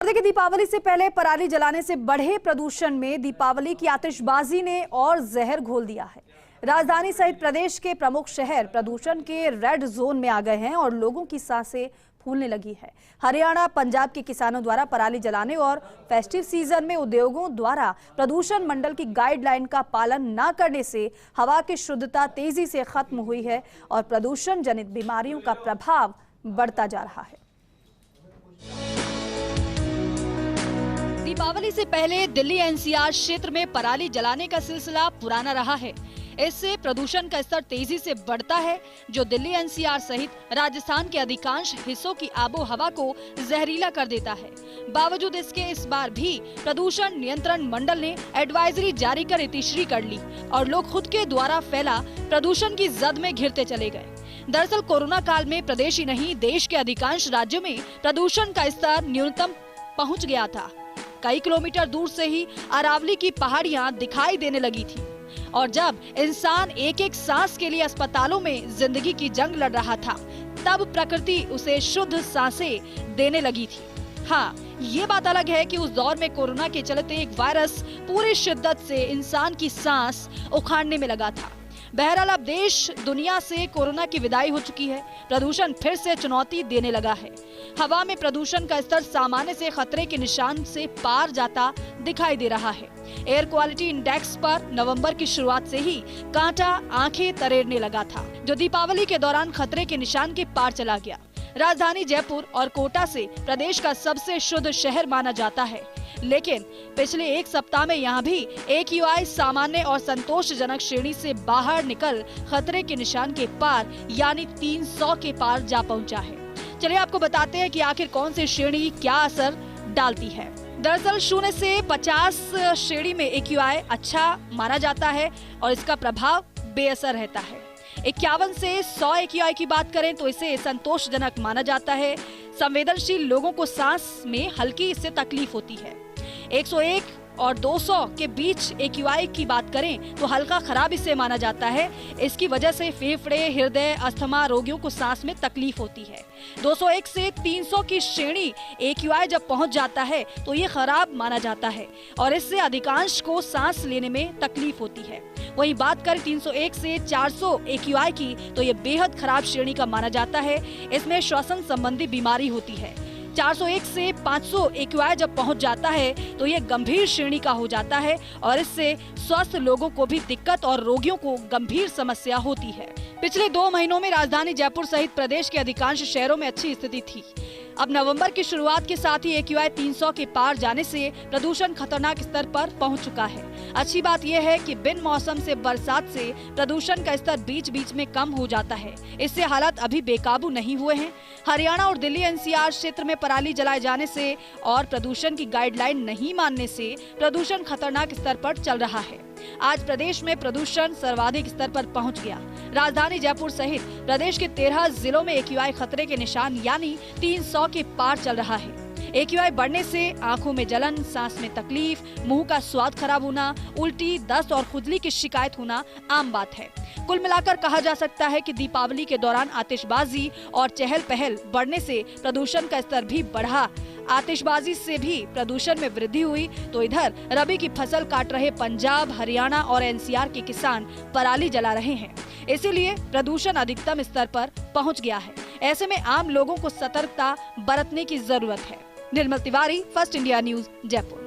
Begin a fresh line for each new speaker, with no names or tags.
देखिए, दीपावली से पहले पराली जलाने से बढ़े प्रदूषण में दीपावली की आतिशबाजी ने और जहर घोल दिया है। राजधानी सहित प्रदेश के प्रमुख शहर प्रदूषण के रेड जोन में आ गए हैं और लोगों की सांसें फूलने लगी है। हरियाणा, पंजाब के किसानों द्वारा पराली जलाने और फेस्टिव सीजन में उद्योगों द्वारा प्रदूषण मंडल की गाइडलाइन का पालन न करने से हवा की शुद्धता तेजी से खत्म हुई है और प्रदूषण जनित बीमारियों का प्रभाव बढ़ता जा रहा है।
दीपावली से पहले दिल्ली एनसीआर क्षेत्र में पराली जलाने का सिलसिला पुराना रहा है। इससे प्रदूषण का स्तर तेजी से बढ़ता है, जो दिल्ली एनसीआर सहित राजस्थान के अधिकांश हिस्सों की आबो हवा को जहरीला कर देता है। बावजूद इसके इस बार भी प्रदूषण नियंत्रण मंडल ने एडवाइजरी जारी कर इतिश्री कर ली और लोग खुद के द्वारा फैला प्रदूषण की जद में घिरते चले गए। दरअसल कोरोना काल में प्रदेश ही नहीं, देश के अधिकांश राज्यों में प्रदूषण का स्तर न्यूनतम पहुँच गया था। कई किलोमीटर दूर से ही अरावली की पहाड़ियां दिखाई देने लगी थी और जब इंसान एक एक सांस के लिए अस्पतालों में जिंदगी की जंग लड़ रहा था, तब प्रकृति उसे शुद्ध सांसें देने लगी थी। हाँ, ये बात अलग है कि उस दौर में कोरोना के चलते एक वायरस पूरी शिद्दत से इंसान की सांस उखाड़ने में लगा था। बहरहाल अब देश दुनिया से कोरोना की विदाई हो चुकी है। प्रदूषण फिर से चुनौती देने लगा है। हवा में प्रदूषण का स्तर सामान्य से खतरे के निशान से पार जाता दिखाई दे रहा है। एयर क्वालिटी इंडेक्स पर नवंबर की शुरुआत से ही कांटा आंखें तरेरने लगा था, जो दीपावली के दौरान खतरे के निशान के पार चला गया। राजधानी जयपुर और कोटा से प्रदेश का सबसे शुद्ध शहर माना जाता है, लेकिन पिछले एक सप्ताह में यहाँ भी AQI सामान्य और संतोषजनक श्रेणी से बाहर निकल खतरे के निशान के पार यानी 300 के पार जा पहुँचा है। चलिए आपको बताते हैं कि आखिर कौन सी श्रेणी क्या असर डालती है। दरअसल 0 से 50 श्रेणी में AQI अच्छा माना जाता है और इसका प्रभाव बेअसर रहता है। 51 से 100 AQI की बात करें तो इसे संतोषजनक माना जाता है। संवेदनशील लोगों को सांस में हल्की इससे तकलीफ होती है। 101 और 200 के बीच AQI की बात करें तो हल्का खराब इसे माना जाता है। इसकी वजह से फेफड़े, हृदय, अस्थमा रोगियों को सांस में तकलीफ होती है। 201 से 300 की श्रेणी AQI जब पहुंच जाता है तो ये खराब माना जाता है और इससे अधिकांश को सांस लेने में तकलीफ होती है। वहीं बात करें 301 से 400 AQI की तो ये बेहद खराब श्रेणी का माना जाता है। इसमें श्वसन संबंधी बीमारी होती है। 401 से 500 AQI जब पहुंच जाता है तो ये गंभीर श्रेणी का हो जाता है और इससे स्वस्थ लोगों को भी दिक्कत और रोगियों को गंभीर समस्या होती है। पिछले 2 महीनों में राजधानी जयपुर सहित प्रदेश के अधिकांश शहरों में अच्छी स्थिति थी। अब नवंबर की शुरुआत के साथ ही AQI 300 के पार जाने से प्रदूषण खतरनाक स्तर पर पहुंच चुका है। अच्छी बात यह है कि बिन मौसम से बरसात से प्रदूषण का स्तर बीच बीच में कम हो जाता है। इससे हालात अभी बेकाबू नहीं हुए हैं। हरियाणा और दिल्ली NCR क्षेत्र में पराली जलाए जाने से और प्रदूषण की गाइडलाइन नहीं मानने से प्रदूषण खतरनाक स्तर पर चल रहा है। आज प्रदेश में प्रदूषण सर्वाधिक स्तर पर पहुंच गया। राजधानी जयपुर सहित प्रदेश के 13 जिलों में AQI खतरे के निशान यानी 300 के पार चल रहा है। AQI बढ़ने से आंखों में जलन, सांस में तकलीफ, मुंह का स्वाद खराब होना, उल्टी, दस्त और खुजली की शिकायत होना आम बात है। कुल मिलाकर कहा जा सकता है कि दीपावली के दौरान आतिशबाजी और चहल पहल बढ़ने से प्रदूषण का स्तर भी बढ़ा। आतिशबाजी से भी प्रदूषण में वृद्धि हुई तो इधर रबी की फसल काट रहे पंजाब, हरियाणा और NCR के किसान पराली जला रहे हैं। इसीलिए प्रदूषण अधिकतम स्तर पर पहुंच गया है। ऐसे में आम लोगों को सतर्कता बरतने की जरूरत है। Nirmal Tiwari, first India news, Jaipur.